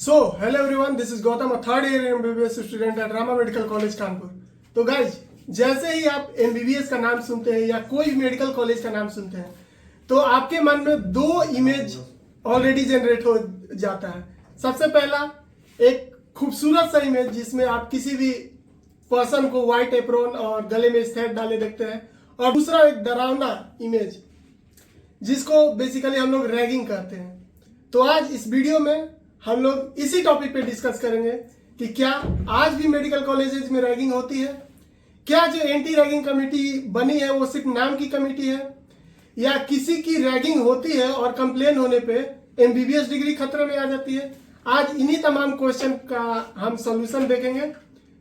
So hello everyone, this is Gautam, a third year MBBS student at Rama medical college Kanpur. तो guys, जैसे ही आप MBBS का नाम सुनते हैं या कोई मेडिकल कॉलेज का नाम सुनते हैं तो आपके मन में दो इमेज ऑलरेडी जनरेट हो जाता है। सबसे पहला एक खूबसूरत सा इमेज जिसमें आप किसी भी पर्सन को व्हाइट एप्रोन और गले में स्टेट डाले देखते हैं, और दूसरा एक डरावना इमेज जिसको बेसिकली हम लोग रैगिंग कहते हैं। तो आज इस वीडियो में हम लोग इसी टॉपिक पे डिस्कस करेंगे कि क्या आज भी मेडिकल कॉलेजेस में रैगिंग होती है, क्या जो एंटी रैगिंग कमेटी बनी है वो सिर्फ नाम की कमेटी है, या किसी की रैगिंग होती है और कंप्लेन होने पे एमबीबीएस डिग्री खतरे में आ जाती है। आज इन्हीं तमाम क्वेश्चन का हम सॉल्यूशन देखेंगे।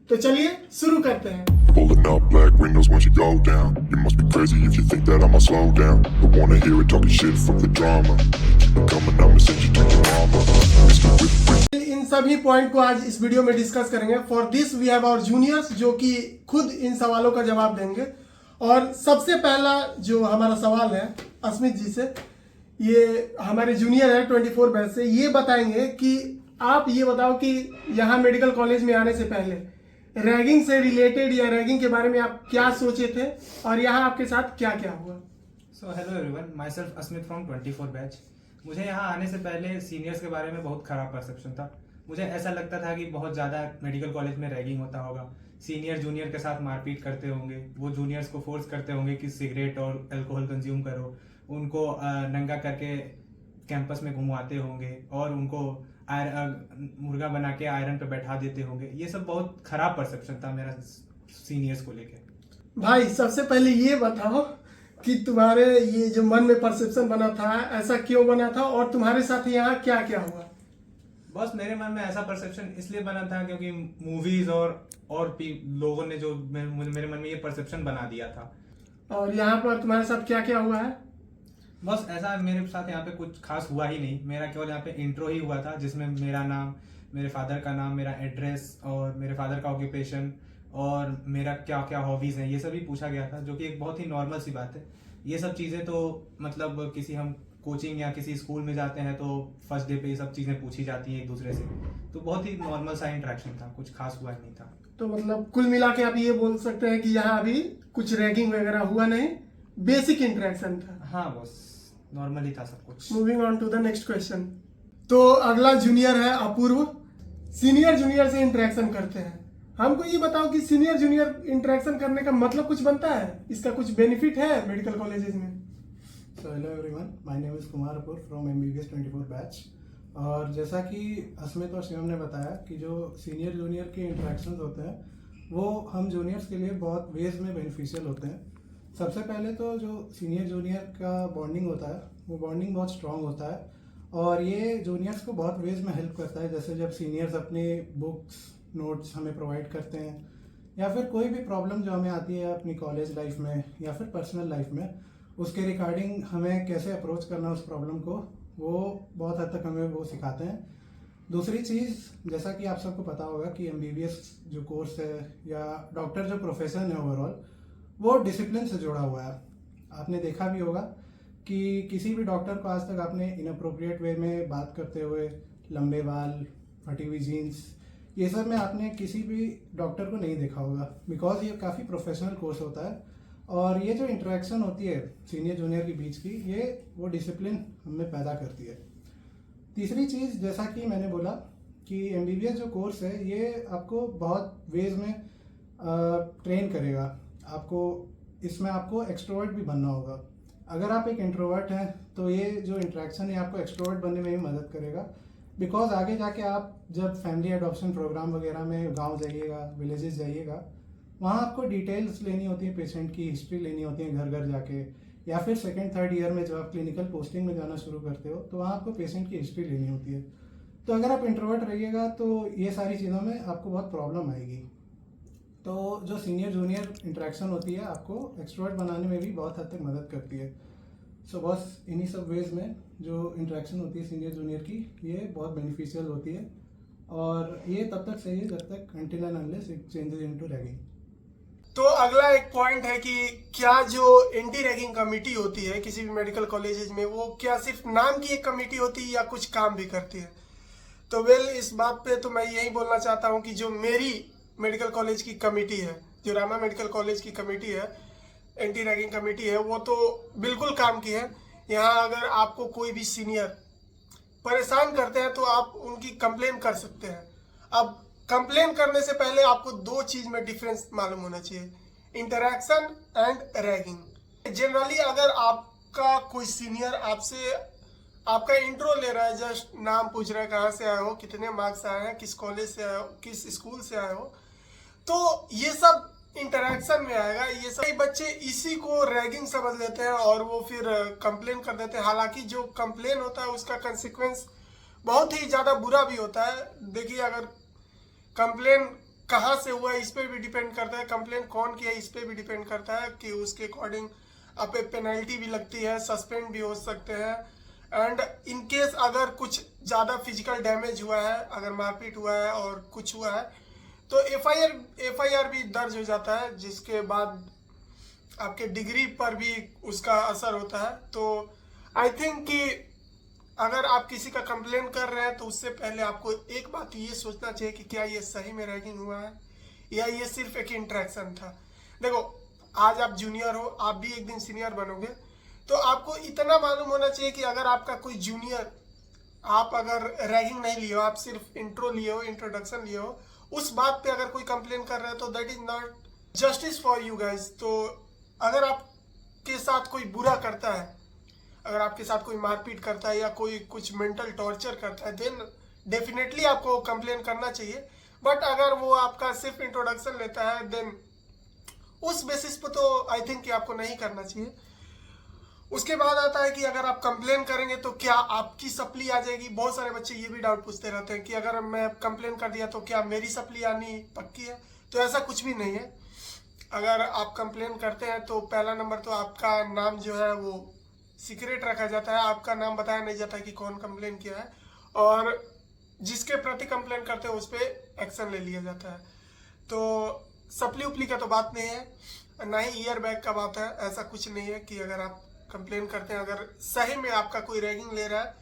तो चलिए शुरू करते हैं। Pulling up black windows once you go down. You must be crazy if you think that I'ma slow down. Don't wanna hear it talking shit, fuck the drama. Keep it coming, I'ma send you to your mama. Mr. Whip. इन सभी point को आज इस video में discuss करेंगे। For this we have our juniors जो कि खुद इन सवालों का जवाब देंगे। और सबसे पहला जो हमारा सवाल है अस्मित जी से, ये हमारे जूनियर है 24 बैच से, ये बताएंगे कि आप ये बताओ कि यहाँ मेडिकल कॉलेज में आने से पहले रैगिंग से रिलेटेड या रैगिंग के बारे में आप क्या सोचे थे और यहाँ आपके साथ क्या क्या हुआ। सो hello everyone, my self Asmit from 24 batch. मुझे यहाँ आने से पहले सीनियर्स के बारे में बहुत खराब परसेप्शन था। मुझे ऐसा लगता था कि बहुत ज़्यादा मेडिकल कॉलेज में रैगिंग होता होगा, सीनियर जूनियर के साथ मारपीट करते होंगे, वो जूनियर्स को फोर्स करते होंगे कि सिगरेट और अल्कोहल कंज्यूम करो, उनको नंगा करके कैंपस में घुमाते होंगे और उनको मुर्गा बना के आयरन पे बैठा देते होंगे। ये सब बहुत खराब परसेप्शन था मेरा सीनियर्स को लेके। भाई सबसे पहले ये बताओ कि तुम्हारे ये जो मन में परसेप्शन बना था ऐसा क्यों बना था और तुम्हारे साथ यहाँ क्या क्या हुआ। बस मेरे मन में ऐसा परसेप्शन इसलिए बना था क्योंकि मूवीज और लोगों ने जो मेरे मन में ये परसेप्शन बना दिया था। और यहाँ पर तुम्हारे साथ क्या क्या हुआ है। बस ऐसा मेरे साथ यहाँ पे कुछ खास हुआ ही नहीं। मेरा केवल यहाँ पे इंट्रो ही हुआ था जिसमें मेरा नाम, मेरे फादर का नाम, मेरा एड्रेस और मेरे फादर का ऑक्यूपेशन और मेरा क्या क्या हॉबीज हैं ये सब ही पूछा गया था, जो कि एक बहुत ही नॉर्मल सी बात है। ये सब चीज़ें तो मतलब किसी हम कोचिंग या किसी स्कूल में जाते हैं तो फर्स्ट डे पे ये सब चीज़ें पूछी जाती हैं एक दूसरे से, तो बहुत ही नॉर्मल सा इंटरेक्शन था, कुछ खास हुआ नहीं था। तो मतलब कुल मिला के आप ये बोल सकते हैं कि यहाँ अभी कुछ रैगिंग वगैरह हुआ नहीं, बेसिक इंटरेक्शन था। हाँ, बस नॉर्मल ही था सब कुछ। Moving on to the next question. तो अगला जूनियर है अपूर्व। सीनियर जूनियर से इंटरेक्शन करते हैं, हमको ये बताओ कि सीनियर जूनियर इंटरेक्शन करने का मतलब कुछ बनता है, इसका कुछ बेनिफिट है मेडिकल कॉलेजेस में। So hello everyone, my name is Kumar Apur from MBBS 24 batch. और जैसा कि अस्मित और शिवम ने बताया कि जो सीनियर जूनियर के इंटरेक्शंस होते हैं वो हम जूनियर्स के लिए बहुत वेज में बेनिफिशियल होते हैं। सबसे पहले तो जो सीनियर जूनियर का बॉन्डिंग होता है वो बॉन्डिंग बहुत स्ट्रांग होता है और ये जूनियर्स को बहुत वेज में हेल्प करता है। जैसे जब सीनियर्स अपने बुक्स नोट्स हमें प्रोवाइड करते हैं या फिर कोई भी प्रॉब्लम जो हमें आती है अपनी कॉलेज लाइफ में या फिर पर्सनल लाइफ में, उसके रिगार्डिंग हमें कैसे अप्रोच करना उस प्रॉब्लम को, वो बहुत हद तक हमें वो सिखाते हैं। दूसरी चीज़, जैसा कि आप सबको पता होगा कि एमबीबीएस जो कोर्स है या डॉक्टर जो प्रोफेशन है ओवरऑल, वो डिसिप्लिन से जुड़ा हुआ है। आपने देखा भी होगा कि किसी भी डॉक्टर को आज तक आपने इनअप्रोप्रिएट वे में बात करते हुए, लंबे बाल, फटी हुई जीन्स, ये सब में आपने किसी भी डॉक्टर को नहीं देखा होगा, बिकॉज ये काफ़ी प्रोफेशनल कोर्स होता है। और ये जो इंटरेक्शन होती है सीनियर जूनियर के बीच की, ये वो डिसिप्लिन हमें पैदा करती है। तीसरी चीज़, जैसा कि मैंने बोला कि एमबीबीएस जो कोर्स है ये आपको बहुत वेज में ट्रेन करेगा। आपको इसमें आपको एक्सट्रोवर्ट भी बनना होगा। अगर आप एक इंट्रोवर्ट हैं तो ये जो इंटरेक्शन है आपको एक्सट्रोवर्ट बनने में भी मदद करेगा, बिकॉज आगे जाके आप जब फैमिली एडॉप्शन प्रोग्राम वगैरह में गांव जाइएगा, विलेजेस जाइएगा, वहाँ आपको डिटेल्स लेनी होती है, पेशेंट की हिस्ट्री लेनी होती है घर घर जाके, या फिर सेकेंड थर्ड ईयर में जब आप क्लिनिकल पोस्टिंग में जाना शुरू करते हो तो वहाँ आपको पेशेंट की हिस्ट्री लेनी होती है। तो अगर आप इंट्रोवर्ट रहिएगा तो ये सारी चीज़ों में आपको बहुत प्रॉब्लम आएगी। तो जो सीनियर जूनियर इंटरेक्शन होती है आपको एक्सट्रोवर्ट बनाने में भी बहुत हद तक मदद करती है। सो बस इन्हीं सब वेज में जो इंटरेक्शन होती है सीनियर जूनियर की, ये बहुत बेनिफिशियल होती है और ये तब तक सही है जब तक until and unless it changes into ragging. तो अगला एक पॉइंट है कि क्या जो एंटी रैगिंग कमेटी होती है किसी भी मेडिकल कॉलेजेस में, वो क्या सिर्फ नाम की एक कमेटी होती है या कुछ काम भी करती है। तो वेल इस बात पे तो मैं यही बोलना चाहता हूँ कि जो मेरी मेडिकल कॉलेज की कमेटी है, जो रामा मेडिकल कॉलेज की कमेटी है, एंटी रैगिंग कमेटी है, वो तो बिल्कुल काम की है। यहाँ अगर आपको कोई भी सीनियर परेशान करते हैं तो आप उनकी कंप्लेन कर सकते हैं। अब कंप्लेन करने से पहले आपको दो चीज में डिफरेंस मालूम होना चाहिए, इंटरैक्शन एंड रैगिंग। जनरली अगर आपका कोई सीनियर आपसे आपका इंट्रो ले रहा है, जस्ट नाम पूछ रहा है, कहाँ से आए हो, कितने मार्क्स आए हैं, किस कॉलेज से आए हो, किस स्कूल से आए हो, तो ये सब इंटरैक्शन में आएगा। ये सभी बच्चे इसी को रैगिंग समझ लेते हैं और वो फिर कंप्लेन कर देते हैं। हालांकि जो कंप्लेन होता है उसका कंसिक्वेंस बहुत ही ज़्यादा बुरा भी होता है। देखिए, अगर कंप्लेन कहाँ से हुआ है इस पर भी डिपेंड करता है, कंप्लेन कौन किया इस पर भी डिपेंड करता है कि उसके अकॉर्डिंग आप पे पेनल्टी भी लगती है, सस्पेंड भी हो सकते हैं। एंड इन केस अगर कुछ ज़्यादा फिजिकल डैमेज हुआ है, अगर मारपीट हुआ है और कुछ हुआ है, तो एफआईआर भी दर्ज हो जाता है, जिसके बाद आपके डिग्री पर भी उसका असर होता है। तो आई थिंक कि अगर आप किसी का कंप्लेन कर रहे हैं तो उससे पहले आपको एक बात ये सोचना चाहिए कि क्या ये सही में रैगिंग हुआ है या ये सिर्फ एक इंटरेक्शन था। देखो, आज आप जूनियर हो, आप भी एक दिन सीनियर बनोगे, तो आपको इतना मालूम होना चाहिए कि अगर आपका कोई जूनियर, आप अगर रैगिंग नहीं लिए हो, आप सिर्फ इंट्रो लिए हो, इंट्रोडक्शन लिए हो, उस बात पे अगर कोई कंप्लेन कर रहा है तो that is not justice for you guys. तो अगर आपके साथ कोई बुरा करता है, अगर आपके साथ कोई मारपीट करता है या कोई कुछ मेंटल टॉर्चर करता है, देन डेफिनेटली आपको कंप्लेन करना चाहिए। बट अगर वो आपका सिर्फ इंट्रोडक्शन लेता है, देन उस बेसिस पे तो आई थिंक कि आपको नहीं करना चाहिए। उसके बाद आता है कि अगर आप कंप्लेन करेंगे तो क्या आपकी सप्ली आ जाएगी। बहुत सारे बच्चे ये भी डाउट पूछते रहते हैं कि अगर मैं कंप्लेन कर दिया तो क्या मेरी सप्ली आनी पक्की है। तो ऐसा कुछ भी नहीं है। अगर आप कंप्लेन करते हैं तो पहला नंबर तो आपका नाम जो है वो सीक्रेट रखा जाता है, आपका नाम बताया नहीं जाता कि कौन कंप्लेन किया है, और जिसके प्रति कंप्लेन करते हैं उस पर एक्शन ले लिया जाता है। तो सप्ली उपली का तो बात नहीं है, ना ही ईयर बैग का बात है। ऐसा कुछ नहीं है कि अगर आप कंप्लेन करते हैं, अगर सही में आपका कोई रैगिंग ले रहा है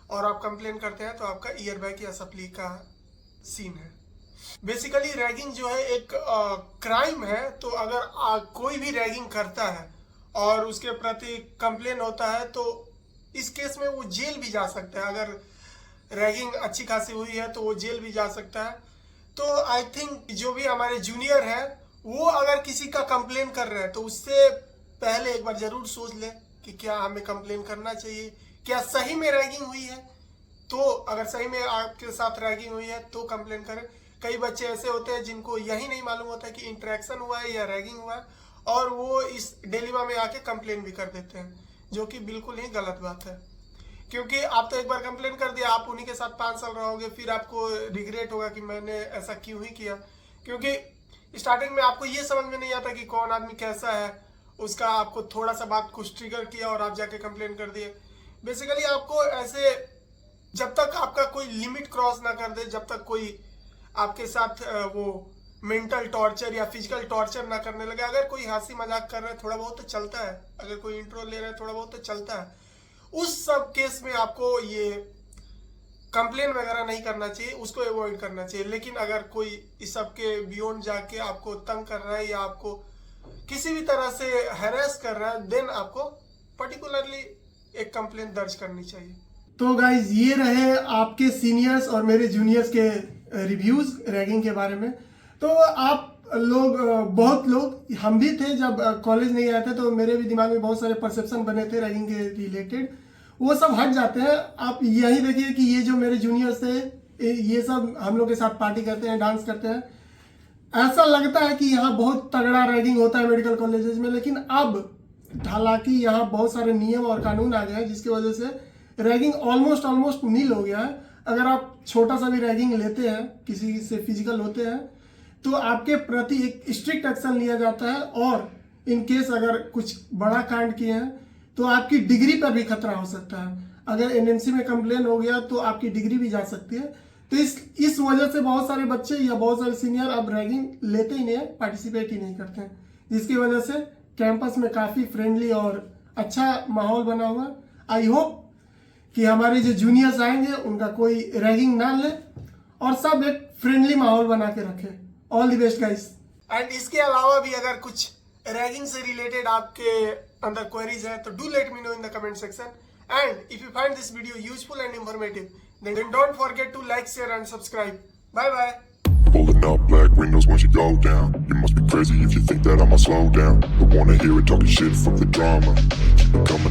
और आप कंप्लेन करते हैं तो आपका ईयर बैग या सप्ली का सीन है। बेसिकली रैगिंग जो है एक क्राइम है। तो अगर कोई भी रैगिंग करता है और उसके प्रति कंप्लेन होता है तो इस केस में वो जेल भी जा सकता है। अगर रैगिंग अच्छी खासी हुई है तो वो जेल भी जा सकता है। तो आई थिंक जो भी हमारे जूनियर है वो अगर किसी का कंप्लेन कर रहे हैं तो उससे पहले एक बार जरूर सोच ले कि क्या हमें कंप्लेन करना चाहिए, क्या सही में रैगिंग हुई है। तो अगर सही में आपके साथ रैगिंग हुई है तो कंप्लेन करें। कई बच्चे ऐसे होते हैं जिनको यही नहीं मालूम होता है कि इंटरेक्शन हुआ है या रैगिंग हुआ है, और वो इस डिलेमा में आके कंप्लेन भी कर देते हैं, जो कि बिल्कुल ही गलत बात है। क्योंकि आप तो एक बार कंप्लेन कर दिया, आप उन्हीं के साथ 5 साल रहोगे, फिर आपको रिग्रेट होगा कि मैंने ऐसा क्यों ही किया। क्योंकि स्टार्टिंग में आपको ये समझ में नहीं आता कि कौन आदमी कैसा है, उसका आपको थोड़ा सा बात कुछ ट्रिगर किया और आप जाके कंप्लेन कर दिए। बेसिकली आपको ऐसे, जब तक आपका कोई लिमिट क्रॉस ना कर दे, जब तक कोई आपके साथ वो मेंटल टॉर्चर या फिजिकल टॉर्चर ना करने लगे। अगर कोई हंसी मजाक कर रहा है थोड़ा बहुत तो चलता है, अगर कोई इंट्रो ले रहा है थोड़ा बहुत तो चलता है, उस सब केस में आपको ये कंप्लेन वगैरह नहीं करना चाहिए, उसको अवॉइड करना चाहिए। लेकिन अगर कोई इस सब के बियॉन्ड जाके आपको तंग कर रहा है या आपको किसी भी तरह से हैरेस कर रहा है, देन आपको पर्टिकुलरली एक कंप्लेन दर्ज करनी चाहिए। तो गाइज ये रहे आपके सीनियर्स और मेरे जूनियर्स के रिव्यूज रैगिंग के बारे में। तो आप लोग, बहुत लोग, हम भी थे जब कॉलेज नहीं आए थे तो मेरे भी दिमाग में बहुत सारे परसेप्शन बने थे रैगिंग के रिलेटेड, वो सब हट जाते हैं। आप यही देखिए कि ये जो मेरे जूनियर्स थे ये सब हम लोग के साथ पार्टी करते हैं, डांस करते हैं। ऐसा लगता है कि यहाँ बहुत तगड़ा रैगिंग होता है मेडिकल कॉलेजेस में, लेकिन अब हालांकि यहाँ बहुत सारे नियम और कानून आ गए हैं जिसकी वजह से रैगिंग ऑलमोस्ट नील हो गया है। अगर आप छोटा सा भी रैगिंग लेते हैं, किसी से फिजिकल होते हैं, तो आपके प्रति एक स्ट्रिक्ट एक्शन लिया जाता है, और इन केस अगर कुछ बड़ा कांड किए हैं तो आपकी डिग्री पर भी खतरा हो सकता है। अगर एनएमसी में कंप्लेन हो गया तो आपकी डिग्री भी जा सकती है। तो इस वजह से बहुत सारे बच्चे या बहुत सारे सीनियर अब रैगिंग लेते ही नहीं है, पार्टिसिपेट ही नहीं करते हैं, जिसकी वजह से कैंपस में काफ़ी फ्रेंडली और अच्छा माहौल बना हुआ है। आई होप कि हमारे जो जूनियर्स आएंगे उनका कोई रैगिंग ना ले और सब एक फ्रेंडली माहौल बना के रखे। All the best guys. And इसके अलावा भी अगर कुछ रैगिंग से रिलेटेड आपके अंदर क्वेरीज है तो do let me know in the comment section. And if you find this video useful and informative then don't forget to like, share and subscribe. Bye bye. Pulling up black windows once you go down. You must be crazy if you think that I'ma slow down. Don't wanna hear it talking shit, fuck the drama. Keep it coming.